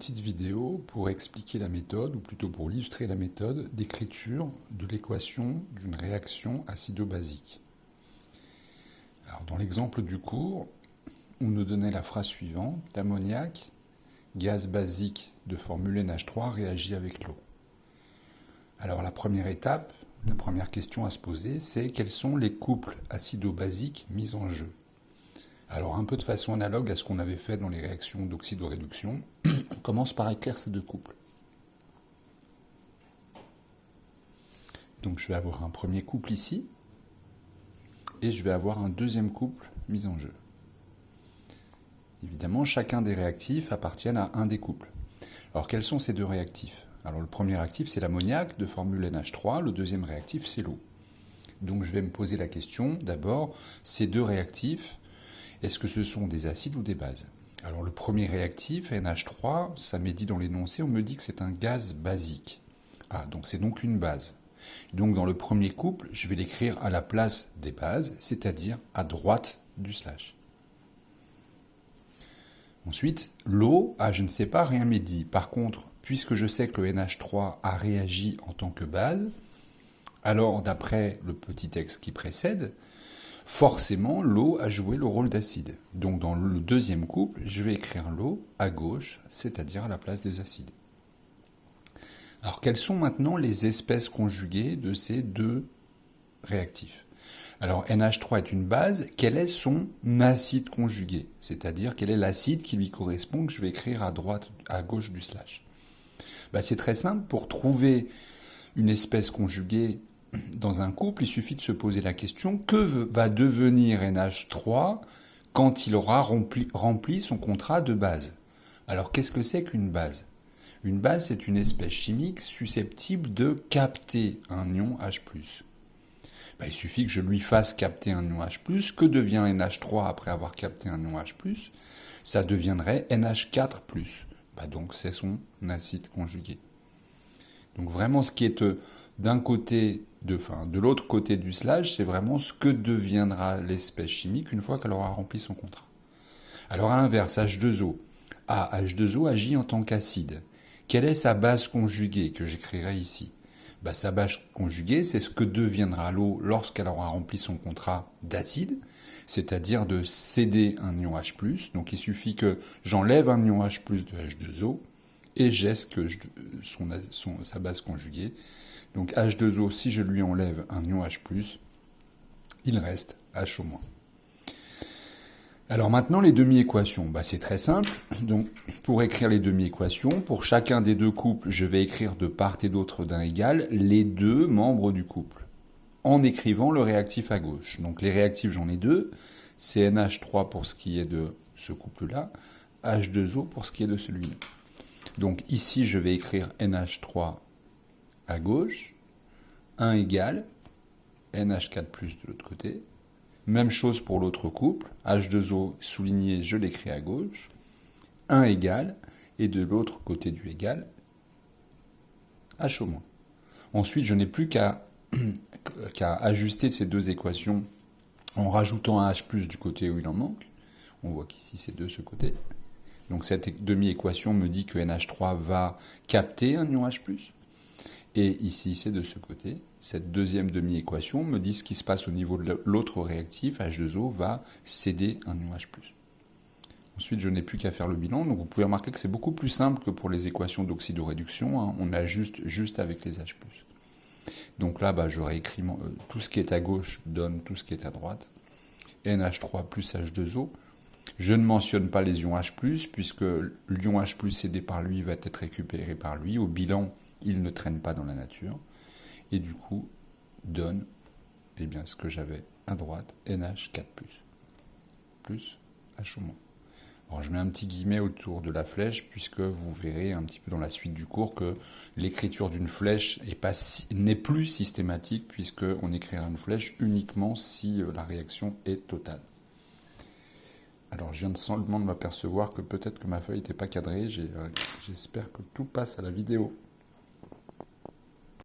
petite vidéo pour expliquer la méthode, ou plutôt pour illustrer la méthode d'écriture de l'équation d'une réaction acido-basique. Alors, dans l'exemple du cours, on nous donnait la phrase suivante: l'ammoniac, gaz basique de formule NH3, réagit avec l'eau. Alors la première étape, la première question à se poser, c'est quels sont les couples acido-basiques mis en jeu. Alors un peu de façon analogue à ce qu'on avait fait dans les réactions d'oxydoréduction, on commence par écrire ces deux couples. Donc je vais avoir un premier couple ici, et je vais avoir un deuxième couple mis en jeu. Évidemment, chacun des réactifs appartient à un des couples. Alors quels sont ces deux réactifs? Alors le premier réactif c'est l'ammoniac de formule NH3, le deuxième réactif c'est l'eau. Donc je vais me poser la question, d'abord, ces deux réactifs, est-ce que ce sont des acides ou des bases? Alors le premier réactif, NH3, ça m'est dit dans l'énoncé, on me dit que c'est un gaz basique. Ah, donc c'est donc une base. Donc dans le premier couple, je vais l'écrire à la place des bases, c'est-à-dire à droite du slash. Ensuite, l'eau, je ne sais pas, rien m'est dit. Par contre, puisque je sais que le NH3 a réagi en tant que base, alors d'après le petit texte qui précède, forcément l'eau a joué le rôle d'acide. Donc dans le deuxième couple, je vais écrire l'eau à gauche, c'est-à-dire à la place des acides. Alors quelles sont maintenant les espèces conjuguées de ces deux réactifs? Alors NH3 est une base, quel est son acide conjugué? C'est-à-dire quel est l'acide qui lui correspond, que je vais écrire à droite, à gauche du slash. C'est très simple, pour trouver une espèce conjuguée dans un couple, il suffit de se poser la question, que va devenir NH3 quand il aura rempli son contrat de base? Alors qu'est-ce que c'est qu'une base? Une base, c'est une espèce chimique susceptible de capter un ion H+. Il suffit que je lui fasse capter un ion H+, que devient NH3 après avoir capté un ion H+? Ça deviendrait NH4+. Donc c'est son acide conjugué. Donc vraiment ce qui est d'un côté, de l'autre côté du slash, c'est vraiment ce que deviendra l'espèce chimique une fois qu'elle aura rempli son contrat. Alors à l'inverse, H2O. H2O agit en tant qu'acide. Quelle est sa base conjuguée que j'écrirai ici? Sa base conjuguée, c'est ce que deviendra l'eau lorsqu'elle aura rempli son contrat d'acide, c'est-à-dire de céder un ion H+. Donc il suffit que j'enlève un ion H+ de H2O et j'ai sa base conjuguée. Donc H2O, si je lui enlève un ion H+, il reste H-. Alors maintenant, les demi-équations, c'est très simple. Donc, pour écrire les demi-équations, pour chacun des deux couples, je vais écrire de part et d'autre d'un égal les deux membres du couple, en écrivant le réactif à gauche. Donc les réactifs, j'en ai deux, c'est NH3 pour ce qui est de ce couple-là, H2O pour ce qui est de celui-là. Donc ici, je vais écrire NH3 à gauche, 1 égale NH4+ de l'autre côté. Même chose pour l'autre couple, H2O souligné, je l'écris à gauche, 1 égale, et de l'autre côté du égal, H-. Ensuite, je n'ai plus qu'à ajuster ces deux équations en rajoutant un H+ du côté où il en manque. On voit qu'ici c'est de ce côté. Donc cette demi-équation me dit que NH3 va capter un ion H+. Et ici, c'est de ce côté. Cette deuxième demi-équation me dit ce qui se passe au niveau de l'autre réactif, H2O va céder un ion H+. Ensuite, je n'ai plus qu'à faire le bilan. Donc vous pouvez remarquer que c'est beaucoup plus simple que pour les équations d'oxydoréduction. On ajuste juste avec les H+. Donc là, j'aurais écrit tout ce qui est à gauche donne tout ce qui est à droite. NH3 plus H2O. Je ne mentionne pas les ions H+, puisque l'ion H+, cédé par lui va être récupéré par lui. Au bilan, il ne traîne pas dans la nature, et du coup donne ce que j'avais à droite, NH4+, plus H-. Alors je mets un petit guillemet autour de la flèche, puisque vous verrez un petit peu dans la suite du cours que l'écriture d'une flèche n'est plus systématique, puisqu'on écrira une flèche uniquement si la réaction est totale. Alors je viens seulement de m'apercevoir que peut-être que ma feuille n'était pas cadrée, j'espère que tout passe à la vidéo.